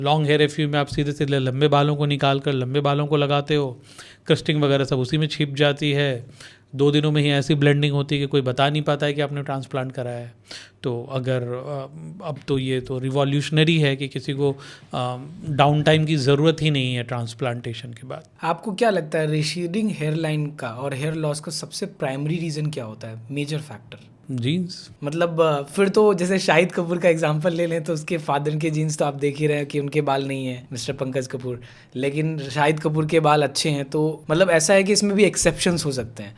Long hair FU में आप सीधे सीधे लंबे बालों को निकाल कर लंबे बालों को लगाते हो, क्रिस्टिंग वगैरह सब उसी में छिप जाती है। 2 दिनों में ही ऐसी ब्लेंडिंग होती है कि कोई बता नहीं पाता है कि आपने ट्रांसप्लांट कराया है। तो अगर अब तो ये तो रिवॉल्यूशनरी है कि किसी को डाउन टाइम की ज़रूरत ही नहीं है ट्रांसप्लांटेशन के बाद। आपको क्या लगता है रिसीडिंग हेयर लाइन का और हेयर लॉस का सबसे प्राइमरी रीज़न क्या होता है, मेजर फैक्टर? जीन्स। मतलब फिर तो जैसे शाहिद कपूर का एग्जांपल ले लें तो उसके फादर के जीन्स तो आप देख ही रहे हैं कि उनके बाल नहीं है, मिस्टर पंकज कपूर, लेकिन शाहिद कपूर के बाल अच्छे हैं। तो मतलब ऐसा है कि इसमें भी एक्सेप्शंस हो सकते हैं।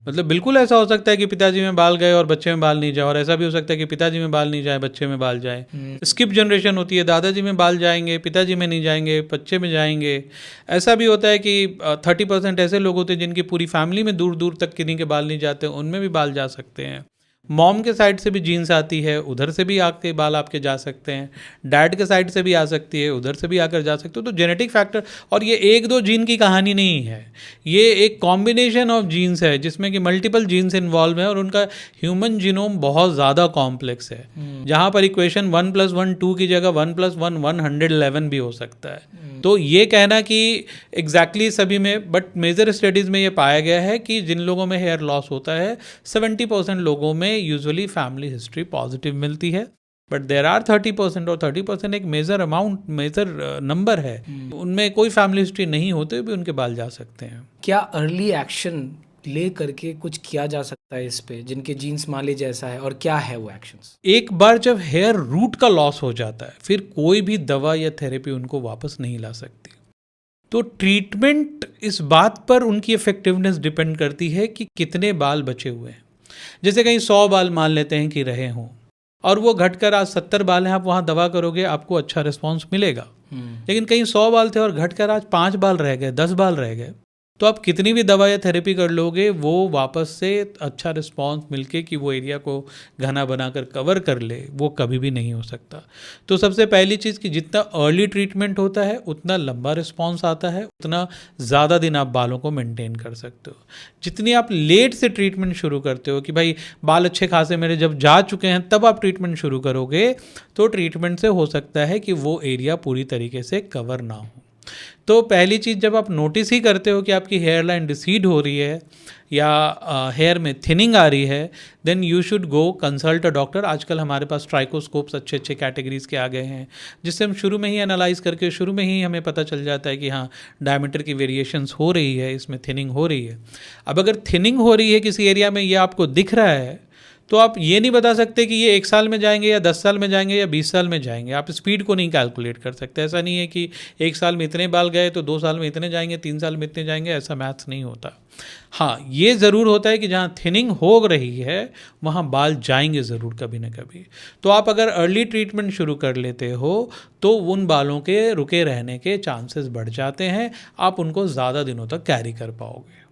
मतलब बिल्कुल ऐसा हो सकता है कि पिताजी में बाल गए और बच्चे में बाल नहीं जाए, और ऐसा भी हो सकता है कि पिताजी में बाल नहीं जाए बच्चे में बाल जाए। स्किप जनरेशन होती है, दादाजी में बाल जाएंगे पिताजी में नहीं जाएंगे बच्चे में जाएंगे। ऐसा भी होता है कि 30% ऐसे लोग होते हैं जिनकी पूरी फैमिली में दूर दूर तक किन्हीं के बाल नहीं जाते, उनमें भी बाल जा सकते हैं। मॉम के साइड से भी जीन्स आती है, उधर से भी आके बाल आपके जा सकते हैं। डैड के साइड से भी आ सकती है, उधर से भी आकर जा सकते हो। तो जेनेटिक फैक्टर, और ये एक दो जीन की कहानी नहीं है, ये एक कॉम्बिनेशन ऑफ जीन्स है जिसमें कि मल्टीपल जीन्स इन्वॉल्व है, और उनका ह्यूमन जीनोम बहुत ज़्यादा कॉम्प्लेक्स है। जहाँ पर इक्वेशन 1+1 2 की जगह 1+1 111 भी हो सकता है। तो ये कहना कि एग्जैक्टली सभी में, बट मेजर स्टडीज़ में ये पाया गया है कि जिन लोगों में हेयर लॉस होता है 70% लोगों में यूजुअली फैमिली हिस्ट्री पॉजिटिव मिलती है। बट देर आर 30%, और 30% एक मेजर अमाउंट, मेजर नंबर है, उनमें कोई फैमिली हिस्ट्री नहीं होते भी उनके बाल जा सकते हैं। क्या अर्ली एक्शन ले करके कुछ किया जा सकता है इस पे, जिनके जीन्स मान लीजिए ऐसा है, और क्या है वो एक्शंस? एक बार जब हेयर रूट का लॉस हो जाता है फिर कोई भी दवा या थेरेपी उनको वापस नहीं ला सकती। तो ट्रीटमेंट इस बात पर उनकी इफेक्टिवनेस डिपेंड करती है कि कितने बाल बचे हुए हैं। जैसे कहीं 100 बाल मान लेते हैं कि रहे हों, और वो घटकर आज 70 बाल हैं, आप वहाँ दवा करोगे आपको अच्छा रिस्पॉन्स मिलेगा। लेकिन कहीं 100 बाल थे और घटकर आज 5 बाल रह गए, 10 बाल रह गए, तो आप कितनी भी दवा या थेरेपी कर लोगे वो वापस से अच्छा रिस्पॉन्स मिलके कि वो एरिया को घना बनाकर कवर कर ले, वो कभी भी नहीं हो सकता। तो सबसे पहली चीज़ कि जितना अर्ली ट्रीटमेंट होता है उतना लंबा रिस्पॉन्स आता है, उतना ज़्यादा दिन आप बालों को मेंटेन कर सकते हो। जितनी आप लेट से ट्रीटमेंट शुरू करते हो कि भाई बाल अच्छे खासे मेरे जब जा चुके हैं तब आप ट्रीटमेंट शुरू करोगे, तो ट्रीटमेंट से हो सकता है कि वो एरिया पूरी तरीके से कवर ना हो। तो पहली चीज़, जब आप नोटिस ही करते हो कि आपकी हेयर लाइन डिसीड हो रही है या हेयर में थिनिंग आ रही है, then you should go consult a doctor. आजकल हमारे पास ट्राइकोस्कोप्स अच्छे अच्छे कैटेगरीज़ के आ गए हैं, जिससे हम शुरू में ही एनालाइज करके शुरू में ही हमें पता चल जाता है कि हाँ डायमीटर की वेरिएशंस हो रही है, इसमें थिनिंग हो रही है। अब अगर थिनिंग हो रही है किसी एरिया में, ये आपको दिख रहा है, तो आप ये नहीं बता सकते कि ये 1 साल में जाएंगे या 10 साल में जाएंगे या 20 साल में जाएंगे। आप स्पीड को नहीं कैलकुलेट कर सकते। ऐसा नहीं है कि 1 साल में इतने बाल गए तो 2 साल में इतने जाएंगे, 3 साल में इतने जाएंगे, ऐसा मैथ्स नहीं होता। हाँ, ये ज़रूर होता है कि जहाँ थिनिंग हो रही है वहाँ बाल जाएंगे ज़रूर कभी ना कभी। तो आप अगर अर्ली ट्रीटमेंट शुरू कर लेते हो तो उन बालों के रुके रहने के चांसेस बढ़ जाते हैं, आप उनको ज़्यादा दिनों तक कैरी कर पाओगे।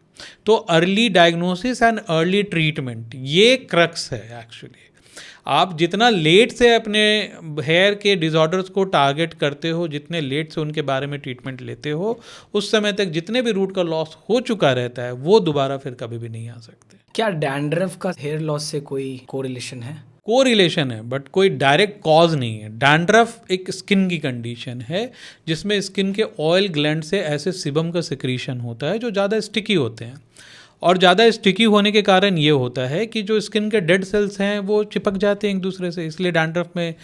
तो early diagnosis and early treatment ये क्रक्स है एक्चुअली। आप जितना लेट से अपने हेयर के डिसऑर्डर्स को टारगेट करते हो, जितने लेट से उनके बारे में ट्रीटमेंट लेते हो, उस समय तक जितने भी रूट का लॉस हो चुका रहता है वो दोबारा फिर कभी भी नहीं आ सकते। क्या डैंड्रफ का हेयर लॉस से कोई कोरिलेशन है? कोरिलेशन है, बट कोई डायरेक्ट कॉज नहीं है। डैंड्रफ एक स्किन की कंडीशन है जिसमें स्किन के ऑयल ग्लैंड से ऐसे सिबम का सिक्रीशन होता है जो ज़्यादा स्टिकी होते हैं, और ज़्यादा स्टिकी होने के कारण ये होता है कि जो स्किन के डेड सेल्स हैं वो चिपक जाते हैं एक दूसरे से, इसलिए डैंड्रफ में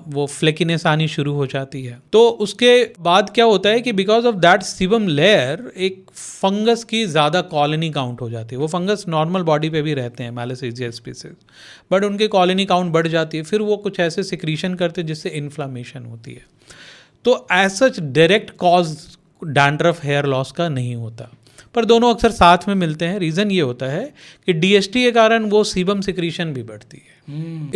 वो फ्लेकिनेस आनी शुरू हो जाती है। तो उसके बाद क्या होता है कि because of that sebum layer एक फंगस की ज़्यादा कॉलोनी काउंट हो जाती है। वो फंगस नॉर्मल बॉडी पे भी रहते हैं, मैलासेजिया स्पीसीज, बट उनकी कॉलोनी काउंट बढ़ जाती है, फिर वो कुछ ऐसे सिक्रीशन करते हैं जिससे इन्फ्लामेशन होती है। तो as such direct cause dandruff hair loss का नहीं होता, पर दोनों अक्सर साथ में मिलते हैं। रीज़न ये होता है कि डीएसटी के कारण वो सीबम सिक्रीशन भी बढ़ती है,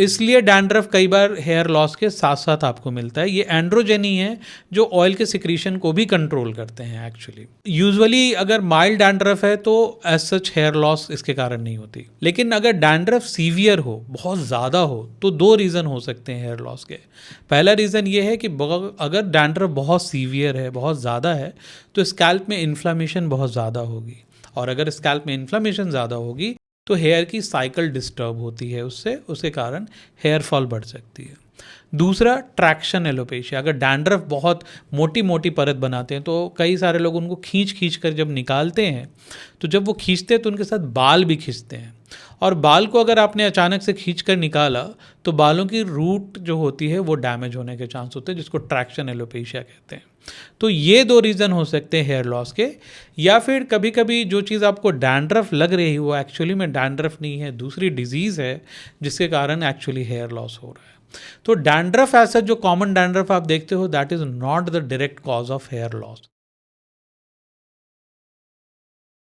इसलिए डैंड्रफ कई बार हेयर लॉस के साथ साथ आपको मिलता है। ये एंड्रोजेनी है जो ऑयल के सिक्रीशन को भी कंट्रोल करते हैं एक्चुअली। यूजुअली अगर माइल्ड डैंड्रफ है तो एज सच हेयर लॉस इसके कारण नहीं होती, लेकिन अगर डैंड्रफ सीवियर हो, बहुत ज़्यादा हो, तो 2 रीज़न हो सकते हैं हेयर लॉस के। पहला रीज़न ये है कि अगर डैंड्रफ बहुत सीवियर है, बहुत ज़्यादा है, तो स्कैल्प में इन्फ्लामेशन बहुत ज़्यादा होगी, और अगर स्कैल्प में इन्फ्लामेशन ज़्यादा होगी तो हेयर की साइकिल डिस्टर्ब होती है, उसके कारण हेयर फॉल बढ़ सकती है। दूसरा ट्रैक्शन एलोपेशिया, अगर डैंड्रफ बहुत मोटी मोटी परत बनाते हैं तो कई सारे लोग उनको खींच खींच कर जब निकालते हैं तो जब वो खींचते हैं तो उनके साथ बाल भी खींचते हैं, और बाल को अगर आपने अचानक से खींच कर निकाला तो बालों की रूट जो होती है वो डैमेज होने के चांस होते हैं, जिसको ट्रैक्शन एलोपेशिया कहते हैं। तो ये दो रीज़न हो सकते हैं हेयर लॉस के। या फिर कभी कभी जो चीज़ आपको डैंड्रफ लग रही है वो एक्चुअली में डैंड्रफ नहीं है, दूसरी डिजीज़ है जिसके कारण एक्चुअली हेयर लॉस हो रहा है। तो डैंड्रफ ऐसा जो कॉमन डैंड्रफ आप देखते हो that is not the direct cause of hair loss.